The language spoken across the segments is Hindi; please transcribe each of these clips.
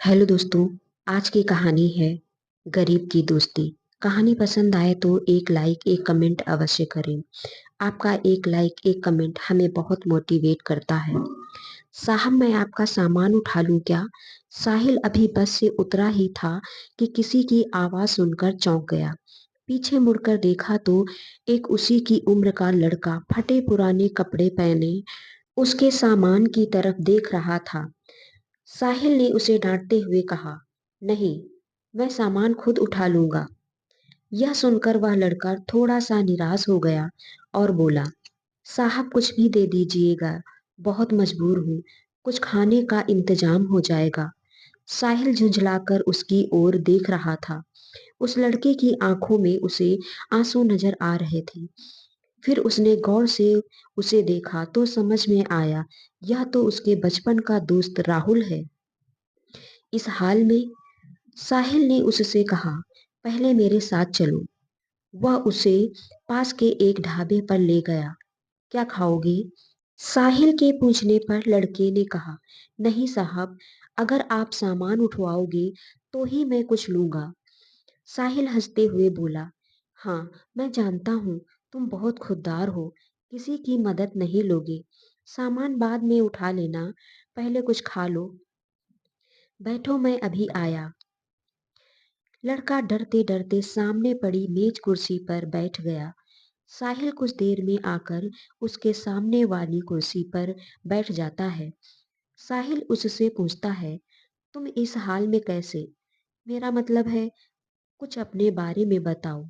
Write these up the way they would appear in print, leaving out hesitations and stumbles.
हेलो दोस्तों। आज की कहानी है गरीब की दोस्ती। कहानी पसंद आए तो एक लाइक एक कमेंट अवश्य करें। आपका एक लाइक एक कमेंट हमें बहुत मोटिवेट करता है। साहब, मैं आपका सामान उठा लूं क्या? साहिल अभी बस से उतरा ही था कि किसी की आवाज सुनकर चौंक गया। पीछे मुड़कर देखा तो एक उसी की उम्र का लड़का फटे पुराने कपड़े पहने उसके सामान की तरफ देख रहा था। साहिल ने उसे डांटते हुए कहा, नहीं, मैं सामान खुद उठा लूंगा। यह सुनकर वह लड़का थोड़ा सा निराश हो गया और बोला, साहब कुछ भी दे दीजिएगा, बहुत मजबूर हूँ, कुछ खाने का इंतजाम हो जाएगा। साहिल झुंझलाकर उसकी ओर देख रहा था। उस लड़के की आंखों में उसे आंसू नजर आ रहे थे। फिर उसने गौर से उसे देखा तो समझ में आया, यह तो उसके बचपन का दोस्त राहुल है। इस हाल में साहिल ने उससे कहा, पहले मेरे साथ चलो। वह उसे पास के एक ढाबे पर ले गया। क्या खाओगे? साहिल के पूछने पर लड़के ने कहा, नहीं साहब, अगर आप सामान उठवाओगे तो ही मैं कुछ लूंगा। साहिल हंसते हुए बोला, हाँ, मैं जानता हूँ तुम बहुत खुददार हो, किसी की मदद नहीं लोगे। सामान बाद में उठा लेना, पहले कुछ खा लो। बैठो, मैं अभी आया। लड़का डरते डरते सामने पड़ी मेज कुर्सी पर बैठ गया। साहिल कुछ देर में आकर उसके सामने वाली कुर्सी पर बैठ जाता है। साहिल उससे पूछता है, तुम इस हाल में कैसे? मेरा मतलब है, कुछ अपने बारे में बताओ।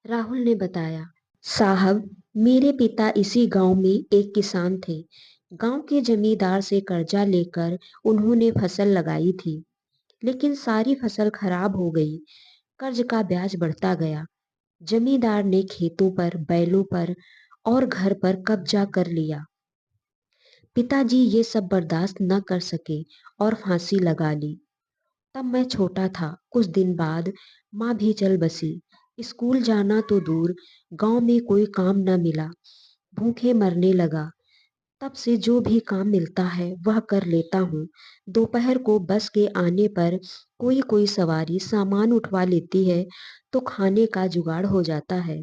राहुल ने बताया, साहब, मेरे पिता इसी गांव में एक किसान थे। गांव के जमींदार से कर्जा लेकर उन्होंने फसल लगाई थी, लेकिन सारी फसल खराब हो गई। कर्ज का ब्याज बढ़ता गया। जमींदार ने खेतों पर, बैलों पर और घर पर कब्जा कर लिया। पिताजी ये सब बर्दाश्त न कर सके और फांसी लगा ली। तब मैं छोटा था। कुछ दिन बाद माँ भी चल बसी। स्कूल जाना तो दूर, गांव में कोई काम न मिला। भूखे मरने लगा। तब से जो भी काम मिलता है वह कर लेता हूँ। दोपहर को बस के आने पर कोई कोई सवारी सामान उठवा लेती है तो खाने का जुगाड़ हो जाता है।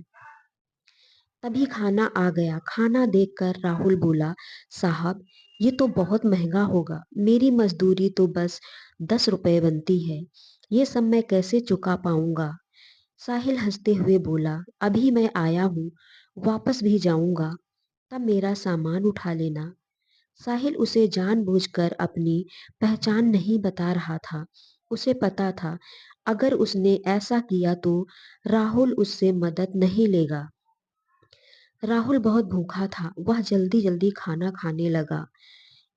तभी खाना आ गया। खाना देखकर राहुल बोला, साहब, ये तो बहुत महंगा होगा। मेरी मजदूरी तो बस 10 रुपए बनती है। ये सब मैं कैसे चुका पाऊंगा? साहिल हंसते हुए बोला, अभी मैं आया हूँ, वापस भी जाऊंगा, तब मेरा सामान उठा लेना। साहिल उसे जानबूझकर अपनी पहचान नहीं बता रहा था। उसे पता था, अगर उसने ऐसा किया तो राहुल उससे मदद नहीं लेगा। राहुल बहुत भूखा था। वह जल्दी जल्दी खाना खाने लगा।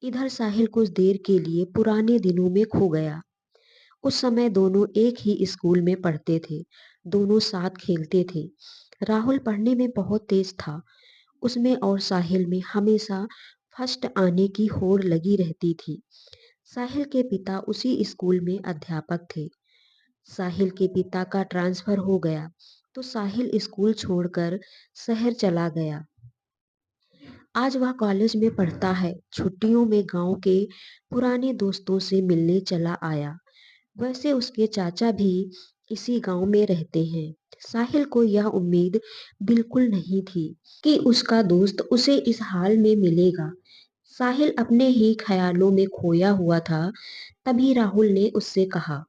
इधर साहिल कुछ देर के लिए पुराने दिनों में खो गया। उस समय दोनों एक ही स्कूल में पढ़ते थे। दोनों साथ खेलते थे। राहुल पढ़ने में बहुत तेज था। उसमें और साहिल में हमेशा फर्स्ट आने की होड़ लगी रहती थी। साहिल के पिता उसी स्कूल में अध्यापक थे। साहिल के पिता का ट्रांसफर हो गया तो साहिल स्कूल छोड़कर शहर चला गया। आज वह कॉलेज में पढ़ता है। छुट्टियों में गांव के पुराने दोस्तों से मिलने चला आया। वैसे उसके चाचा भी इसी गांव में रहते हैं। साहिल को यह उम्मीद बिल्कुल नहीं थी कि उसका दोस्त उसे इस हाल में मिलेगा। साहिल अपने ही ख्यालों में खोया हुआ था। तभी राहुल ने उससे कहा,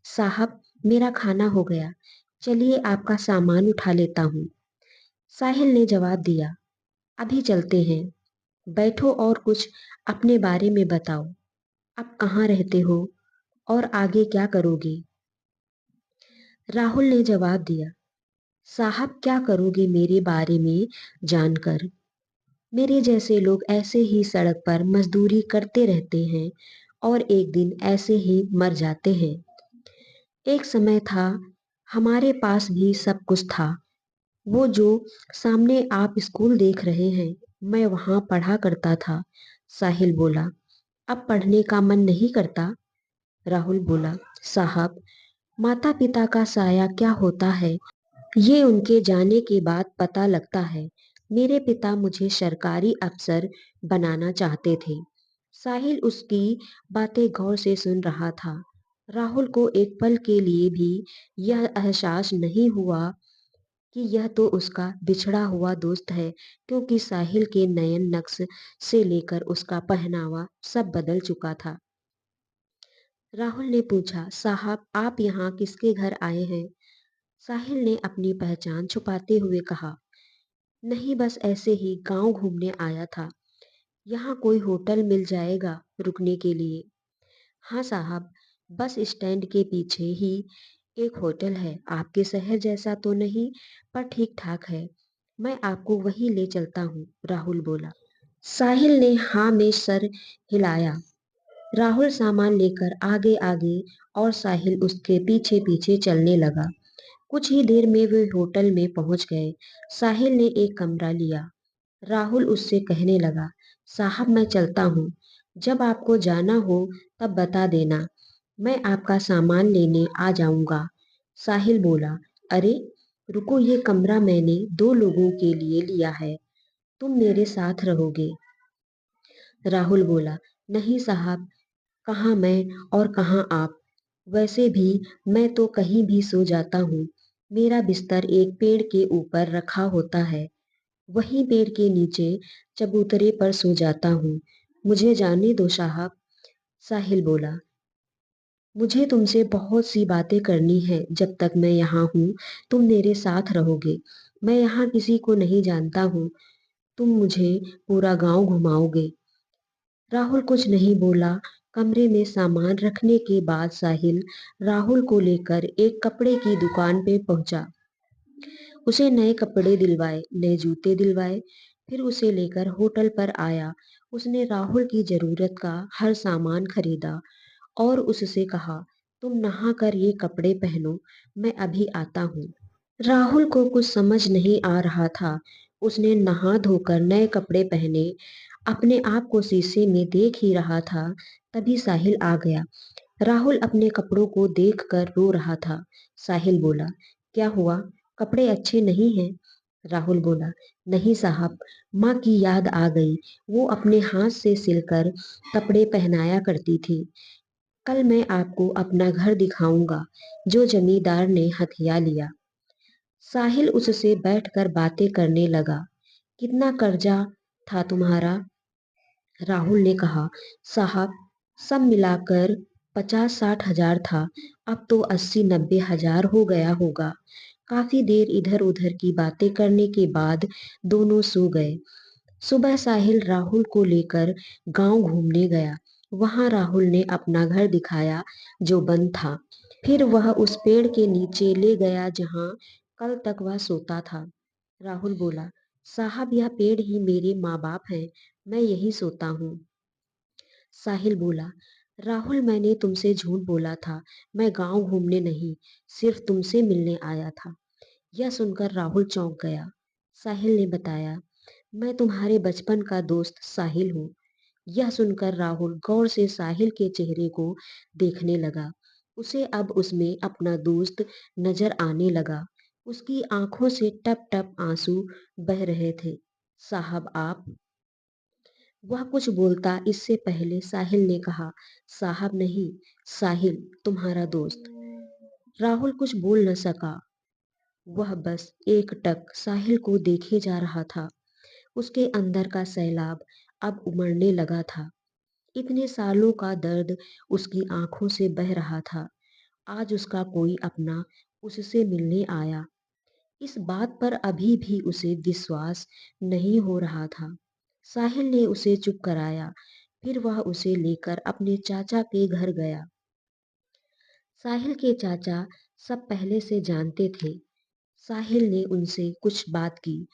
साहब, मेरा खाना हो गया, चलिए आपका सामान उठा लेता हूँ। साहिल ने जवाब दिया, अभी चलते हैं, बैठो और कुछ अपने बारे में बताओ। आप कहाँ रहते हो और आगे क्या करोगे? राहुल ने जवाब दिया, साहब, क्या करोगे मेरे बारे में जानकर? मेरे जैसे लोग ऐसे ही सड़क पर मजदूरी करते रहते हैं और एक दिन ऐसे ही मर जाते हैं। एक समय था, हमारे पास भी सब कुछ था। वो जो सामने आप स्कूल देख रहे हैं, मैं वहां पढ़ा करता था। साहिल बोला, अब पढ़ने का मन नहीं करता? राहुल बोला, साहब, माता पिता का साया क्या होता है ये उनके जाने के बाद पता लगता है। मेरे पिता मुझे सरकारी अफसर बनाना चाहते थे। साहिल उसकी बातें गौर से सुन रहा था। राहुल को एक पल के लिए भी यह एहसास नहीं हुआ कि यह तो उसका बिछड़ा हुआ दोस्त है, क्योंकि साहिल के नयन नक्श से लेकर उसका पहनावा सब बदल चुका था। राहुल ने पूछा, साहब आप यहाँ किसके घर आए हैं? साहिल ने अपनी पहचान छुपाते हुए कहा, नहीं बस ऐसे ही गांव घूमने आया था। यहाँ कोई होटल मिल जाएगा रुकने के लिए? हाँ साहब, बस स्टैंड के पीछे ही एक होटल है। आपके शहर जैसा तो नहीं, पर ठीक ठाक है। मैं आपको वहीं ले चलता हूँ, राहुल बोला। साहिल ने हाँ में सर हिलाया। राहुल सामान लेकर आगे आगे और साहिल उसके पीछे पीछे चलने लगा। कुछ ही देर में वे होटल में पहुंच गए। साहिल ने एक कमरा लिया। राहुल उससे कहने लगा, साहब मैं चलता हूँ। जब आपको जाना हो तब बता देना, मैं आपका सामान लेने आ जाऊंगा। साहिल बोला, अरे रुको, ये कमरा मैंने 2 लोगों के लिए लिया है, तुम मेरे साथ रहोगे? राहुल बोला, नहीं साहब, कहाँ मैं और कहाँ आप। वैसे भी मैं तो कहीं भी सो जाता हूँ। मेरा बिस्तर एक पेड़ के ऊपर रखा होता है, वहीं पेड़ के नीचे चबूतरे पर सो जाता हूँ। मुझे जाने दो साहब। साहिल बोला, मुझे तुमसे बहुत सी बातें करनी है। जब तक मैं यहाँ हूँ तुम मेरे साथ रहोगे। मैं यहाँ किसी को नहीं जानता हूँ, तुम मुझे पूरा गांव घुमाओगे। राहुल कुछ नहीं बोला। कमरे में सामान रखने के बाद साहिल राहुल को लेकर एक कपड़े की दुकान पे पहुंचा। उसे नए कपड़े दिलवाए, नए जूते दिलवाए, फिर उसे लेकर होटल पर आया। उसने राहुल की जरूरत का हर सामान खरीदा और उससे कहा, तुम नहा कर ये कपड़े पहनो, मैं अभी आता हूँ। राहुल को कुछ समझ नहीं आ रहा था। उसने नहा धोकर नए कपड़े पहने, अपने आप को शीशे में देख ही रहा था, तभी साहिल आ गया। राहुल अपने कपड़ों को देखकर रो रहा था। साहिल बोला, क्या हुआ, कपड़े अच्छे नहीं हैं? राहुल बोला, नहीं साहब, माँ की याद आ गई। वो अपने हाथ से सिलकर कपड़े पहनाया करती थी। कल मैं आपको अपना घर दिखाऊंगा जो जमींदार ने हथिया लिया। साहिल उससे बैठकर बातें करने लगा। कितना कर्जा था तुम्हारा? राहुल ने कहा, साहब सब मिलाकर 50-60 हजार था, अब तो 80-90 हजार हो गया होगा। काफी देर इधर उधर की बातें करने के बाद दोनों सो गए। सुबह साहिल राहुल को लेकर गांव घूमने गया। वहां राहुल ने अपना घर दिखाया जो बंद था। फिर वह उस पेड़ के नीचे ले गया जहां कल तक वह सोता था। राहुल बोला, साहब यह पेड़ ही मेरे माँ बाप हैं, मैं यही सोता हूँ। साहिल बोला, राहुल मैंने तुमसे झूठ बोला था, मैं गांव घूमने नहीं, सिर्फ तुमसे मिलने आया था। यह सुनकर राहुल चौंक गया। साहिल ने बताया, मैं तुम्हारे बचपन का दोस्त साहिल हूँ। यह सुनकर राहुल गौर से साहिल के चेहरे को देखने लगा। उसे अब उसमें अपना दोस्त नजर आने लगा। उसकी आंखों से टप टप आंसू बह रहे थे। साहब आप। वह कुछ बोलता इससे पहले साहिल ने कहा, साहब नहीं, साहिल तुम्हारा दोस्त। राहुल कुछ बोल न सका। वह बस एकटक साहिल को देखे जा रहा था। उसके अंदर का सैलाब अब उमड़ने लगा था। इतने सालों का दर्द उसकी आंखों से बह रहा था। आज उसका कोई अपना उससे मिलने आया। इस बात पर अभी भी उसे विश्वास नहीं हो रहा था। साहिल ने उसे चुप कराया। फिर वह उसे लेकर अपने चाचा के घर गया। साहिल के चाचा सब पहले से जानते थे। साहिल ने उनसे कुछ बात की।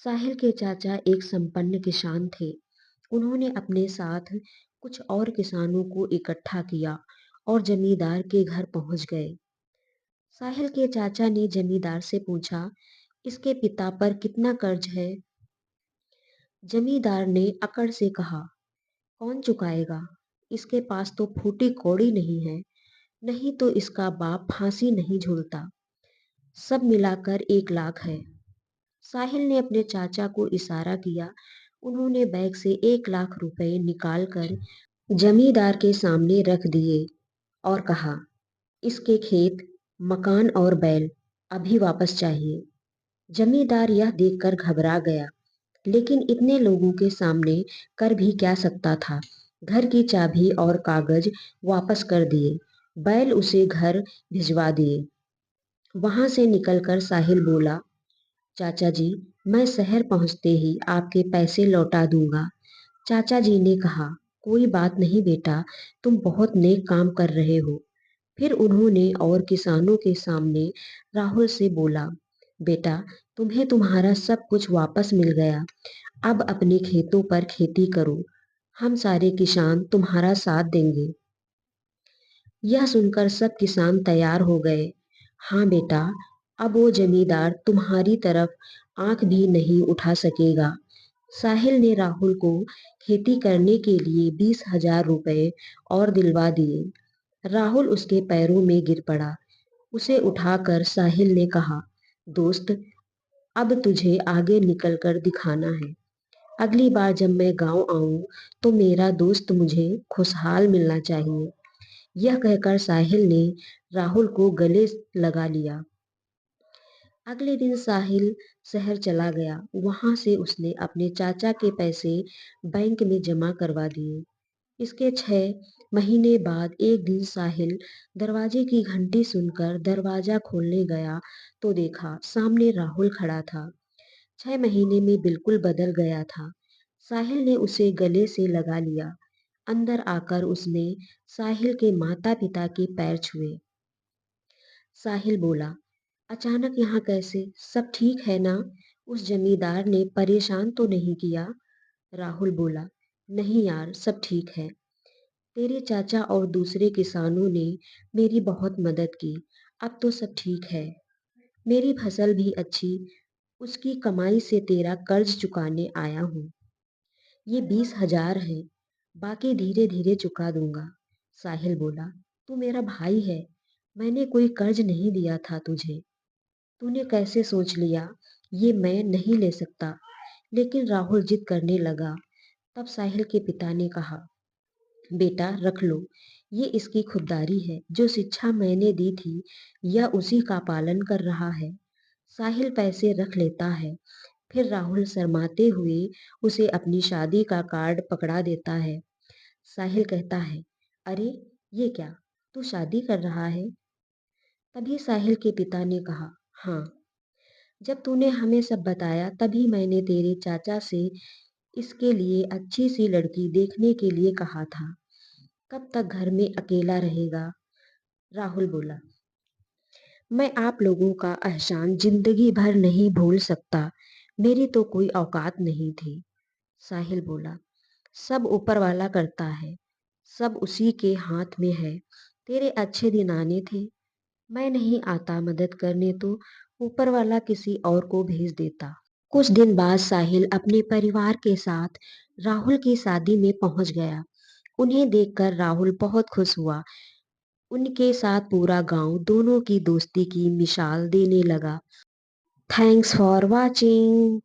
साहिल के चाचा एक संपन्न किसान थे। उन्होंने अपने साथ कुछ और किसानों को इकट्ठा किया और जमींदार के घर पहुंच गए। साहिल के चाचा ने जमींदार से पूछा, इसके पिता पर कितना कर्ज है? जमींदार ने अकड़ से कहा, कौन चुकाएगा? इसके पास तो फूटी कौड़ी नहीं है, नहीं तो इसका बाप फांसी नहीं झूलता। सब मिलाकर 1 लाख है। साहिल ने अपने चाचा को इशारा किया उन्होंने बैग से 1 लाख रुपए निकालकर जमींदार के सामने रख दिए और कहा, इसके खेत, मकान और बैल अभी वापस चाहिए। जमींदार यह देखकर घबरा गया, लेकिन इतने लोगों के सामने कर भी क्या सकता था। घर की चाबी और कागज वापस कर दिए, बैल उसे घर भिजवा दिए। वहां से निकलकर साहिल बोला, चाचा जी, मैं शहर पहुंचते ही आपके पैसे लौटा दूंगा। चाचा जी ने कहा, कोई बात नहीं बेटा, तुम बहुत नेक काम कर रहे हो। फिर उन्होंने और किसानों के सामने राहुल से बोला, बेटा, तुम्हें तुम्हारा सब कुछ वापस मिल गया। अब अपने खेतों पर खेती करो, हम सारे किसान तुम्हारा साथ देंगे। यह सुनकर सब किसान तैयार हो गए। हाँ बेटा, अब वो जमींदार तुम्हारी तरफ आंख भी नहीं उठा सकेगा। साहिल ने राहुल को खेती करने के लिए 20,000 रुपए और दिलवा दिए। राहुल उसके पैरों में गिर पड़ा। उसे उठाकर साहिल ने कहा, दोस्त, अब तुझे आगे निकलकर दिखाना है। अगली बार जब मैं गांव आऊं तो मेरा दोस्त मुझे खुशहाल मिलना चाहिए। यह कहकर साहिल ने राहुल को गले लगा लिया। अगले दिन साहिल शहर चला गया। वहां से उसने अपने चाचा के पैसे बैंक में जमा करवा दिए। इसके 6 महीने बाद एक दिन साहिल दरवाजे की घंटी सुनकर दरवाजा खोलने गया तो देखा सामने राहुल खड़ा था। 6 महीने में बिल्कुल बदल गया था। साहिल ने उसे गले से लगा लिया। अंदर आकर उसने साहिल के माता पिता के पैर छुए। साहिल बोला, अचानक यहाँ कैसे? सब ठीक है ना? उस जमींदार ने परेशान तो नहीं किया? राहुल बोला, नहीं यार, सब ठीक है। तेरे चाचा और दूसरे किसानों ने मेरी बहुत मदद की। अब तो सब ठीक है। मेरी फसल भी अच्छी, उसकी कमाई से तेरा कर्ज चुकाने आया हूँ। ये 20,000 है, बाकी धीरे धीरे चुका दूंगा। साहिल बोला, तू मेरा भाई है, मैंने कोई कर्ज नहीं दिया था तुझे। तूने कैसे सोच लिया ये मैं नहीं ले सकता? लेकिन राहुल जिद करने लगा। तब साहिल के पिता ने कहा, बेटा रख लो, ये इसकी खुददारी है। जो शिक्षा मैंने दी थी यह उसी का पालन कर रहा है। साहिल पैसे रख लेता है, फिर राहुल शर्माते हुए उसे अपनी शादी का कार्ड पकड़ा देता है। साहिल कहता है, अरे ये क्या, तू शादी कर रहा है? तभी साहिल के पिता ने कहा, हाँ, जब तूने हमें सब बताया तभी मैंने तेरे चाचा से इसके लिए अच्छी सी लड़की देखने के लिए कहा था। कब तक घर में अकेला रहेगा? राहुल बोला, मैं आप लोगों का एहसान जिंदगी भर नहीं भूल सकता। मेरी तो कोई औकात नहीं थी। साहिल बोला, सब ऊपर वाला करता है, सब उसी के हाथ में है। तेरे अच्छे दिन आने थे, मैं नहीं आता मदद करने तो ऊपर वाला किसी और को भेज देता। कुछ दिन बाद साहिल अपने परिवार के साथ राहुल की शादी में पहुंच गया। उन्हें देखकर राहुल बहुत खुश हुआ। उनके साथ पूरा गांव दोनों की दोस्ती की मिसाल देने लगा। Thanks for watching.